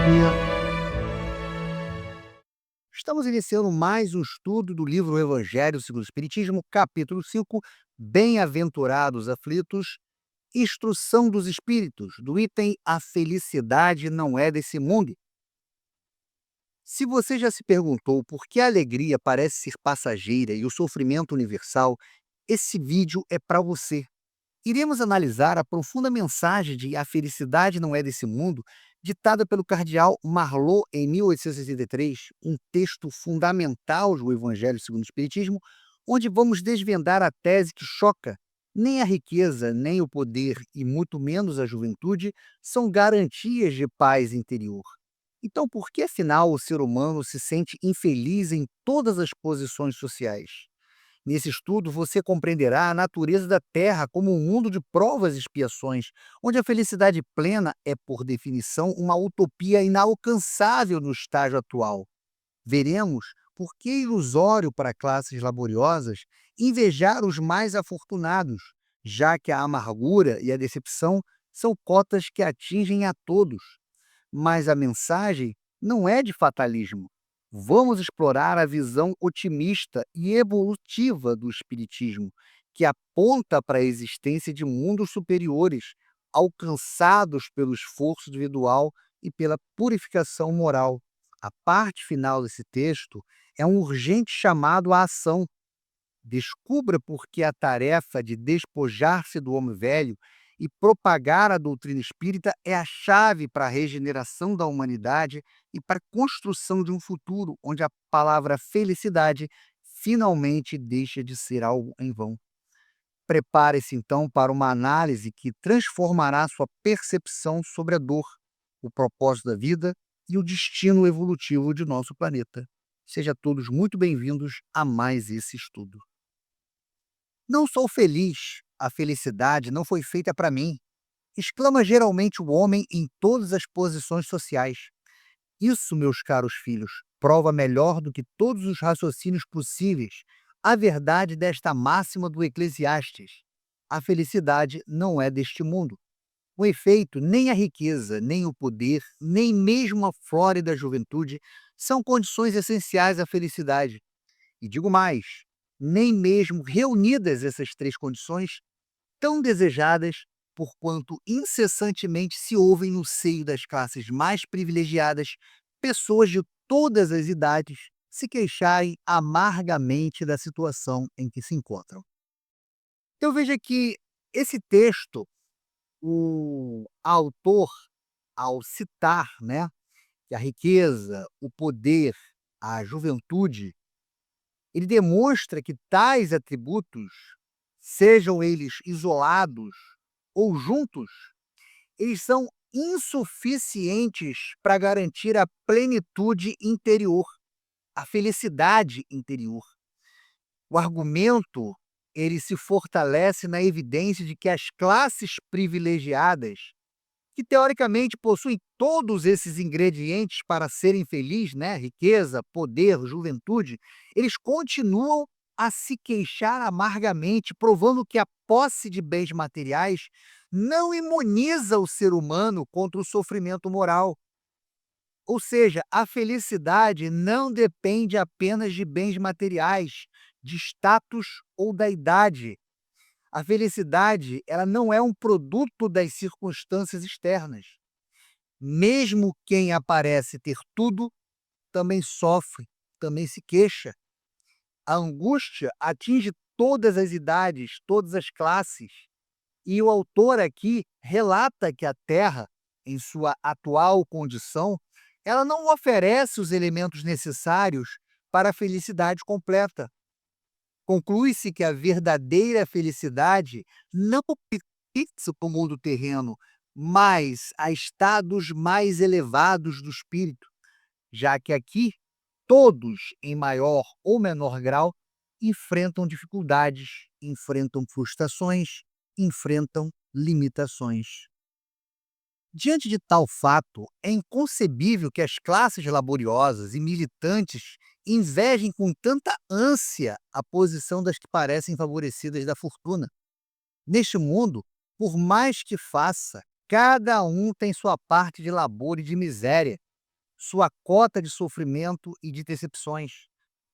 dia. Estamos iniciando mais um estudo do livro Evangelho segundo o Espiritismo, capítulo 5, Bem-aventurados aflitos, Instrução dos Espíritos, do item A Felicidade Não É Desse Mundo. Se você já se perguntou por que a alegria parece ser passageira e o sofrimento universal, esse vídeo é para você. Iremos analisar a profunda mensagem de A Felicidade Não É Desse Mundo, ditada pelo cardeal Marlot em 1863, um texto fundamental do Evangelho segundo o Espiritismo, onde vamos desvendar a tese que choca: nem a riqueza, nem o poder e muito menos a juventude são garantias de paz interior. Então, por que afinal o ser humano se sente infeliz em todas as posições sociais? Nesse estudo, você compreenderá a natureza da Terra como um mundo de provas e expiações, onde a felicidade plena é, por definição, uma utopia inalcançável no estágio atual. Veremos por que é ilusório para classes laboriosas invejar os mais afortunados, já que a amargura e a decepção são cotas que atingem a todos. Mas a mensagem não é de fatalismo. Vamos explorar a visão otimista e evolutiva do Espiritismo, que aponta para a existência de mundos superiores, alcançados pelo esforço individual e pela purificação moral. A parte final desse texto é um urgente chamado à ação. Descubra por que a tarefa de despojar-se do homem velho e propagar a doutrina espírita é a chave para a regeneração da humanidade e para a construção de um futuro onde a palavra felicidade finalmente deixa de ser algo em vão. Prepare-se então para uma análise que transformará sua percepção sobre a dor, o propósito da vida e o destino evolutivo de nosso planeta. Sejam todos muito bem-vindos a mais esse estudo. Não sou feliz, a felicidade não foi feita para mim, exclama geralmente o homem em todas as posições sociais. Isso, meus caros filhos, prova melhor do que todos os raciocínios possíveis a verdade desta máxima do Eclesiastes: a felicidade não é deste mundo. Com efeito, nem a riqueza, nem o poder, nem mesmo a flórida juventude são condições essenciais à felicidade. E digo mais, nem mesmo reunidas essas três condições, tão desejadas, porquanto incessantemente se ouvem no seio das classes mais privilegiadas pessoas de todas as idades se queixarem amargamente da situação em que se encontram. Então veja que esse texto, o autor, ao citar, que a riqueza, o poder, a juventude, ele demonstra que tais atributos, sejam eles isolados ou juntos, eles são insuficientes para garantir a plenitude interior, a felicidade interior. O argumento, ele se fortalece na evidência de que as classes privilegiadas, que teoricamente possuem todos esses ingredientes para serem felizes, riqueza, poder, juventude, eles continuam a se queixar amargamente, provando que a posse de bens materiais não imuniza o ser humano contra o sofrimento moral. Ou seja, a felicidade não depende apenas de bens materiais, de status ou da idade. A felicidade, ela não é um produto das circunstâncias externas. Mesmo quem aparece ter tudo, também sofre, também se queixa. A angústia atinge todas as idades, todas as classes. E o autor aqui relata que a Terra, em sua atual condição, ela não oferece os elementos necessários para a felicidade completa. Conclui-se que a verdadeira felicidade não fixa para o mundo terreno, mas a estados mais elevados do espírito, já que aqui todos, em maior ou menor grau, enfrentam dificuldades, enfrentam frustrações, enfrentam limitações. Diante de tal fato, é inconcebível que as classes laboriosas e militantes invejem com tanta ânsia a posição das que parecem favorecidas da fortuna. Neste mundo, por mais que faça, cada um tem sua parte de labor e de miséria, sua cota de sofrimento e de decepções,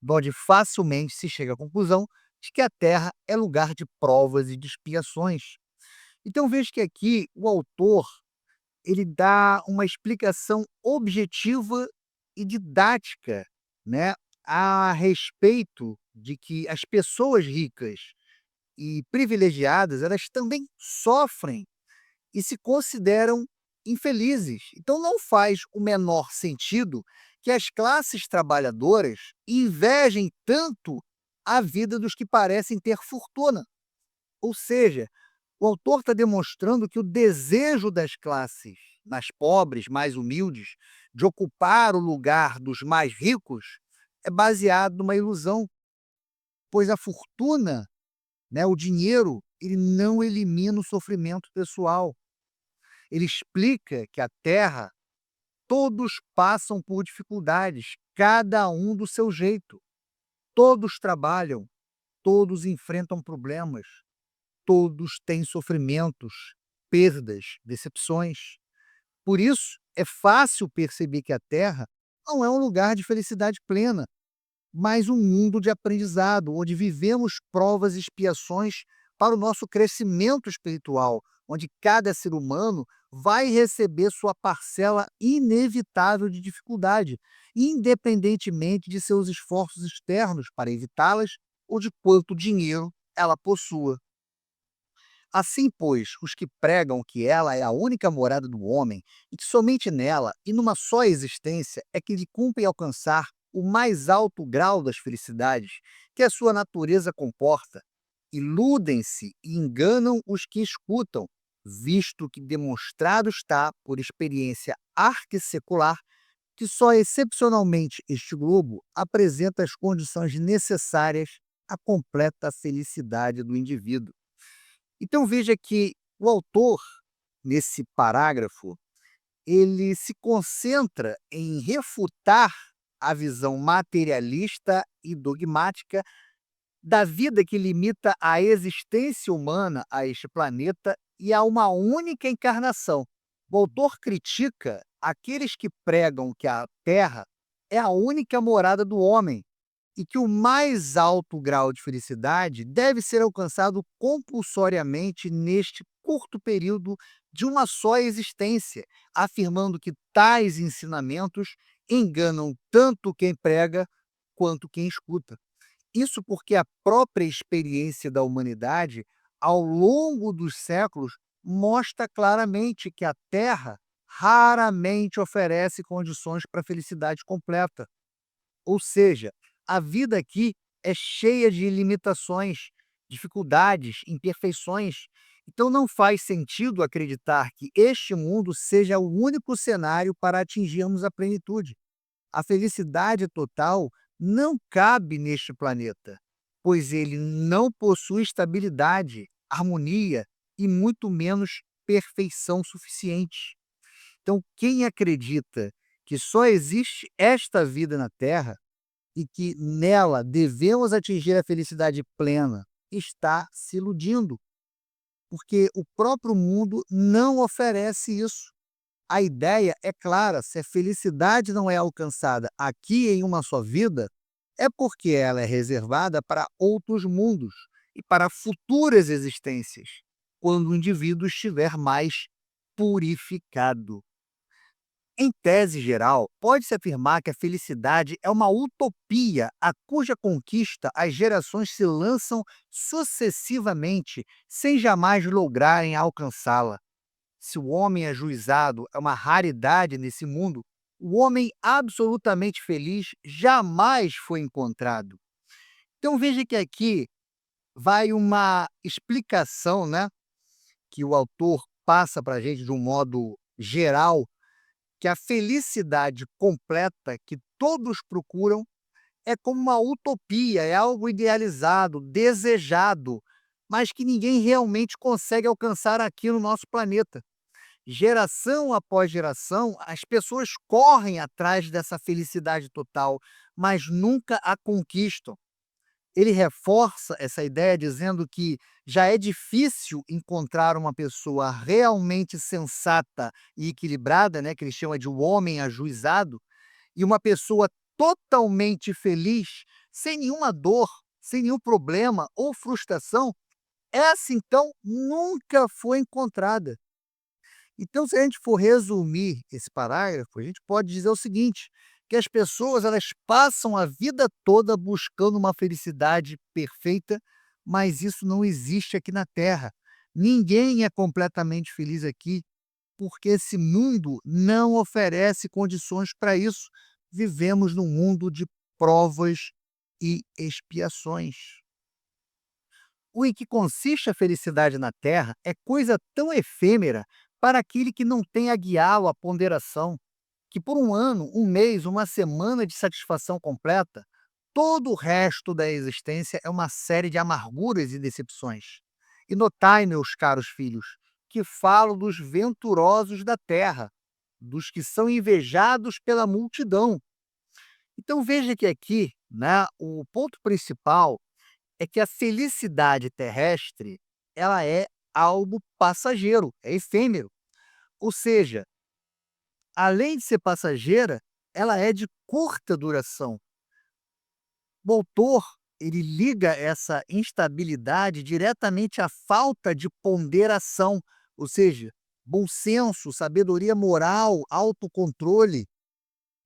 onde facilmente se chega à conclusão de que a Terra é lugar de provas e de expiações. Então vejo que aqui o autor ele dá uma explicação objetiva e didática, né, a respeito de que as pessoas ricas e privilegiadas, elas também sofrem e se consideram infelizes. Então não faz o menor sentido que as classes trabalhadoras invejem tanto a vida dos que parecem ter fortuna. Ou seja, o autor está demonstrando que o desejo das classes mais pobres, mais humildes, de ocupar o lugar dos mais ricos, é baseado numa ilusão, pois a fortuna, né, o dinheiro, ele não elimina o sofrimento pessoal. Ele explica que a Terra, todos passam por dificuldades, cada um do seu jeito. Todos trabalham, todos enfrentam problemas, todos têm sofrimentos, perdas, decepções. Por isso, é fácil perceber que a Terra não é um lugar de felicidade plena, mas um mundo de aprendizado, onde vivemos provas e expiações para o nosso crescimento espiritual, onde cada ser humano vai receber sua parcela inevitável de dificuldade, independentemente de seus esforços externos para evitá-las ou de quanto dinheiro ela possua. Assim, pois, os que pregam que ela é a única morada do homem e que somente nela e numa só existência é que lhe cumpre alcançar o mais alto grau das felicidades que a sua natureza comporta, iludem-se e enganam os que escutam, visto que demonstrado está por experiência arquissecular que só excepcionalmente este globo apresenta as condições necessárias à completa felicidade do indivíduo. Então veja que o autor, nesse parágrafo, ele se concentra em refutar a visão materialista e dogmática da vida que limita a existência humana a este planeta e a uma única encarnação. O autor critica aqueles que pregam que a Terra é a única morada do homem e que o mais alto grau de felicidade deve ser alcançado compulsoriamente neste curto período de uma só existência, afirmando que tais ensinamentos enganam tanto quem prega quanto quem escuta. Isso porque a própria experiência da humanidade, ao longo dos séculos, mostra claramente que a Terra raramente oferece condições para a felicidade completa. Ou seja, a vida aqui é cheia de limitações, dificuldades, imperfeições. Então não faz sentido acreditar que este mundo seja o único cenário para atingirmos a plenitude. A felicidade total não cabe neste planeta, pois ele não possui estabilidade, harmonia e muito menos perfeição suficiente. Então, quem acredita que só existe esta vida na Terra e que nela devemos atingir a felicidade plena, está se iludindo, porque o próprio mundo não oferece isso. A ideia é clara: se a felicidade não é alcançada aqui em uma só vida, é porque ela é reservada para outros mundos e para futuras existências, quando o indivíduo estiver mais purificado. Em tese geral, pode-se afirmar que a felicidade é uma utopia a cuja conquista as gerações se lançam sucessivamente sem jamais lograrem alcançá-la. Se o homem ajuizado é uma raridade nesse mundo, o homem absolutamente feliz jamais foi encontrado. Então veja que aqui vai uma explicação, né, que o autor passa para a gente de um modo geral, que a felicidade completa que todos procuram é como uma utopia, é algo idealizado, desejado, mas que ninguém realmente consegue alcançar aqui no nosso planeta. Geração após geração, as pessoas correm atrás dessa felicidade total, mas nunca a conquistam. Ele reforça essa ideia dizendo que já é difícil encontrar uma pessoa realmente sensata e equilibrada, né, que ele chama de o homem ajuizado, E uma pessoa totalmente feliz, sem nenhuma dor, sem nenhum problema ou frustração, essa então nunca foi encontrada. Então, se a gente for resumir esse parágrafo, a gente pode dizer o seguinte, que as pessoas elas passam a vida toda buscando uma felicidade perfeita, mas isso não existe aqui na Terra. Ninguém é completamente feliz aqui, porque esse mundo não oferece condições para isso. Vivemos num mundo de provas e expiações. O em que consiste a felicidade na Terra é coisa tão efêmera para aquele que não tem a guiá-lo à ponderação, que por um ano, um mês, uma semana de satisfação completa, todo o resto da existência é uma série de amarguras e decepções. E notai, meus caros filhos, que falo dos venturosos da terra, dos que são invejados pela multidão. Então veja que aqui, né, o ponto principal é que a felicidade terrestre, ela é algo passageiro, é efêmero. Ou seja, além de ser passageira, ela é de curta duração. O autor, ele liga essa instabilidade diretamente à falta de ponderação, ou seja, bom senso, sabedoria moral, autocontrole.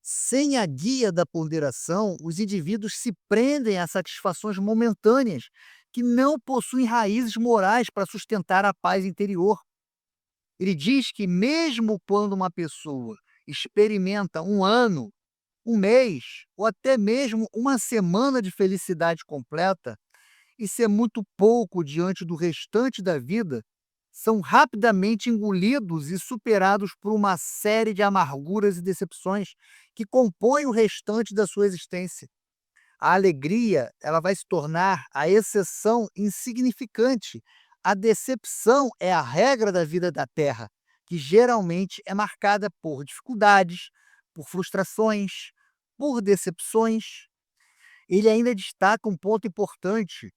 Sem a guia da ponderação, os indivíduos se prendem a satisfações momentâneas, que não possuem raízes morais para sustentar a paz interior. Ele diz que, mesmo quando uma pessoa experimenta um ano, um mês ou até mesmo uma semana de felicidade completa, isso é muito pouco diante do restante da vida, são rapidamente engolidos e superados por uma série de amarguras e decepções que compõem o restante da sua existência. A alegria, ela vai se tornar a exceção insignificante. A decepção é a regra da vida da Terra, que geralmente é marcada por dificuldades, por frustrações, por decepções. Ele ainda destaca um ponto importante.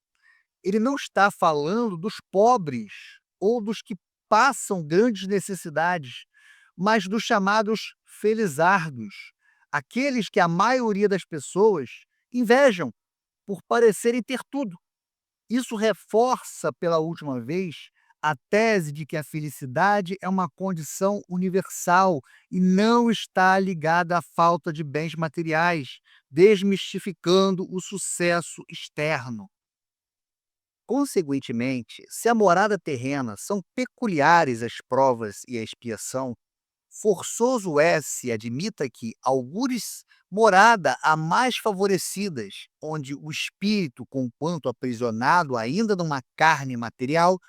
Ele não está falando dos pobres ou dos que passam grandes necessidades, mas dos chamados felizardos, aqueles que a maioria das pessoas invejam por parecerem ter tudo. Isso reforça pela última vez a tese de que a felicidade é uma condição universal e não está ligada à falta de bens materiais, desmistificando o sucesso externo. Consequentemente, se a morada terrena são peculiares as provas e a expiação, forçoso é se admita que algures morada há mais favorecidas, onde o espírito, conquanto aprisionado ainda numa carne material,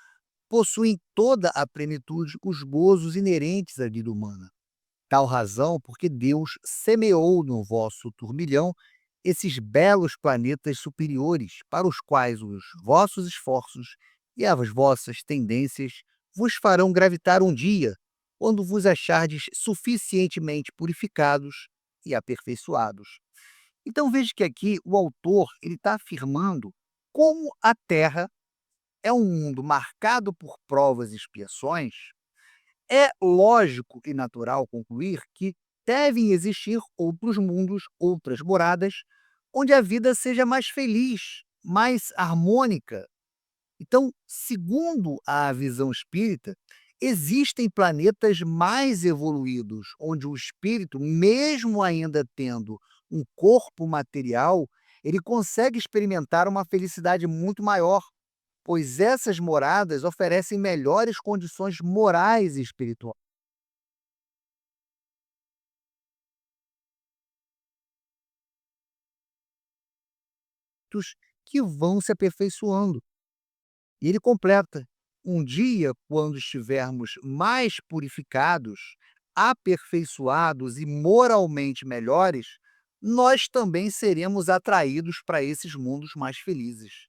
possui em toda a plenitude os gozos inerentes à vida humana. Tal razão porque Deus semeou no vosso turbilhão esses belos planetas superiores, para os quais os vossos esforços e as vossas tendências vos farão gravitar um dia, quando vos achardes suficientemente purificados e aperfeiçoados. Então veja que aqui o autor ele está afirmando como a Terra é um mundo marcado por provas e expiações. É lógico e natural concluir que devem existir outros mundos, outras moradas, onde a vida seja mais feliz, mais harmônica. Então, segundo a visão espírita, existem planetas mais evoluídos, onde o espírito, mesmo ainda tendo um corpo material, ele consegue experimentar uma felicidade muito maior, pois essas moradas oferecem melhores condições morais e espirituais que vão se aperfeiçoando. E ele completa: um dia, quando estivermos mais purificados, aperfeiçoados e moralmente melhores, nós também seremos atraídos para esses mundos mais felizes.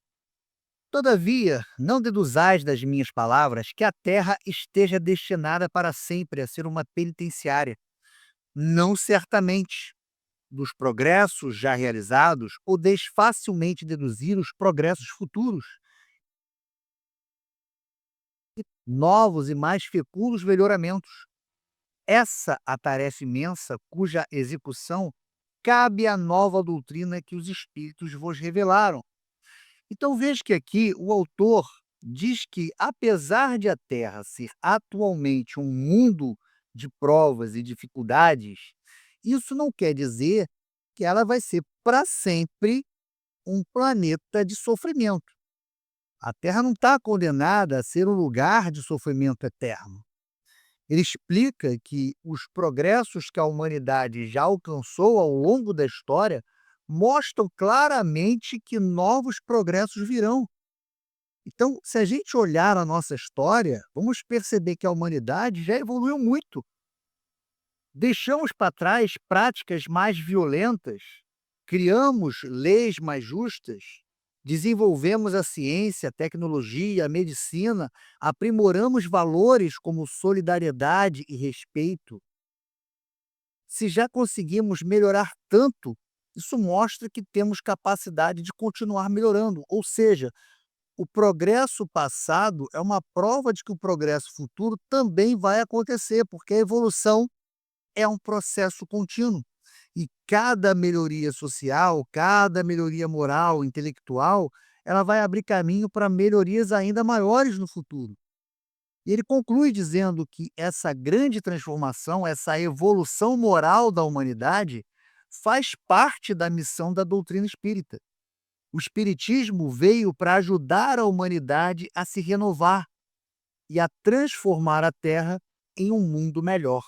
Todavia, não deduzais das minhas palavras que a terra esteja destinada para sempre a ser uma penitenciária. Não certamente. Dos progressos já realizados, podeis facilmente deduzir os progressos futuros, novos e mais fecundos melhoramentos. Essa a tarefa imensa cuja execução cabe a nova doutrina que os Espíritos vos revelaram. Então veja que aqui o autor diz que, apesar de a Terra ser atualmente um mundo de provas e dificuldades, isso não quer dizer que ela vai ser para sempre um planeta de sofrimento. A Terra não está condenada a ser um lugar de sofrimento eterno. Ele explica que os progressos que a humanidade já alcançou ao longo da história mostram claramente que novos progressos virão. Então, se a gente olhar a nossa história, vamos perceber que a humanidade já evoluiu muito. Deixamos para trás práticas mais violentas, criamos leis mais justas, desenvolvemos a ciência, a tecnologia, a medicina, aprimoramos valores como solidariedade e respeito. Se já conseguimos melhorar tanto, isso mostra que temos capacidade de continuar melhorando, ou seja, o progresso passado é uma prova de que o progresso futuro também vai acontecer, porque a evolução é um processo contínuo. E cada melhoria social, cada melhoria moral, intelectual, ela vai abrir caminho para melhorias ainda maiores no futuro. E ele conclui dizendo que essa grande transformação, essa evolução moral da humanidade, faz parte da missão da doutrina espírita. O espiritismo veio para ajudar a humanidade a se renovar e a transformar a Terra em um mundo melhor.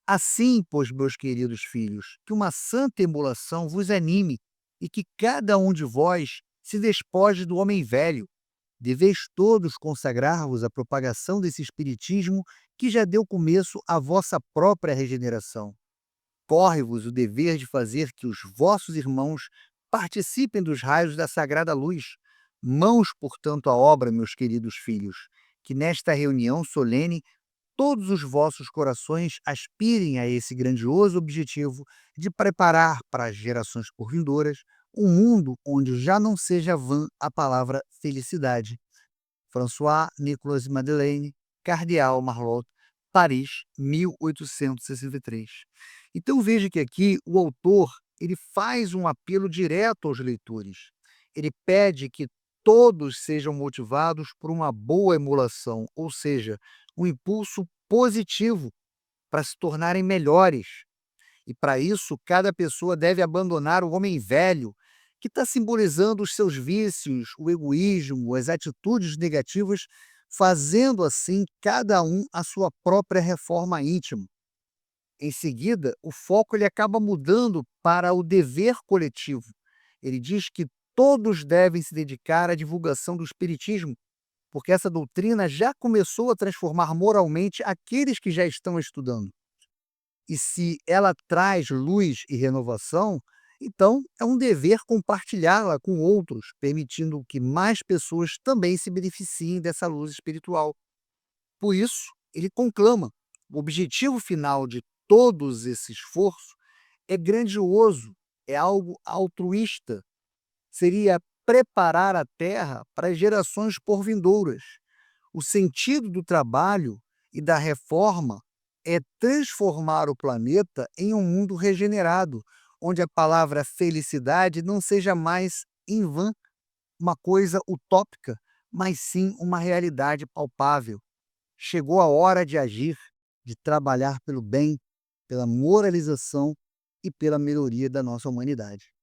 Assim, pois, meus queridos filhos, que uma santa emulação vos anime e que cada um de vós se despoje do homem velho. Deveis todos consagrar-vos à propagação desse espiritismo que já deu começo à vossa própria regeneração. Corre-vos o dever de fazer que os vossos irmãos participem dos raios da sagrada luz. Mãos, portanto, à obra, meus queridos filhos, que nesta reunião solene todos os vossos corações aspirem a esse grandioso objetivo de preparar para as gerações por vindouras um mundo onde já não seja vã a palavra felicidade. François Nicolas Madeleine, Cardeal Marlot, Paris, 1863. Então veja que aqui o autor ele faz um apelo direto aos leitores. Ele pede que todos sejam motivados por uma boa emulação, ou seja, um impulso positivo para se tornarem melhores. E para isso, cada pessoa deve abandonar o homem velho, que está simbolizando os seus vícios, o egoísmo, as atitudes negativas, fazendo assim cada um a sua própria reforma íntima. Em seguida, o foco ele acaba mudando para o dever coletivo. Ele diz que todos devem se dedicar à divulgação do espiritismo, porque essa doutrina já começou a transformar moralmente aqueles que já estão estudando. E se ela traz luz e renovação, então é um dever compartilhá-la com outros, permitindo que mais pessoas também se beneficiem dessa luz espiritual. Por isso, ele conclama: o objetivo final de todos esse esforço é grandioso, é algo altruísta. Seria preparar a Terra para as gerações por vindouras. O sentido do trabalho e da reforma é transformar o planeta em um mundo regenerado, onde a palavra felicidade não seja mais em vão uma coisa utópica, mas sim uma realidade palpável. Chegou a hora de agir, de trabalhar pelo bem, pela moralização e pela melhoria da nossa humanidade.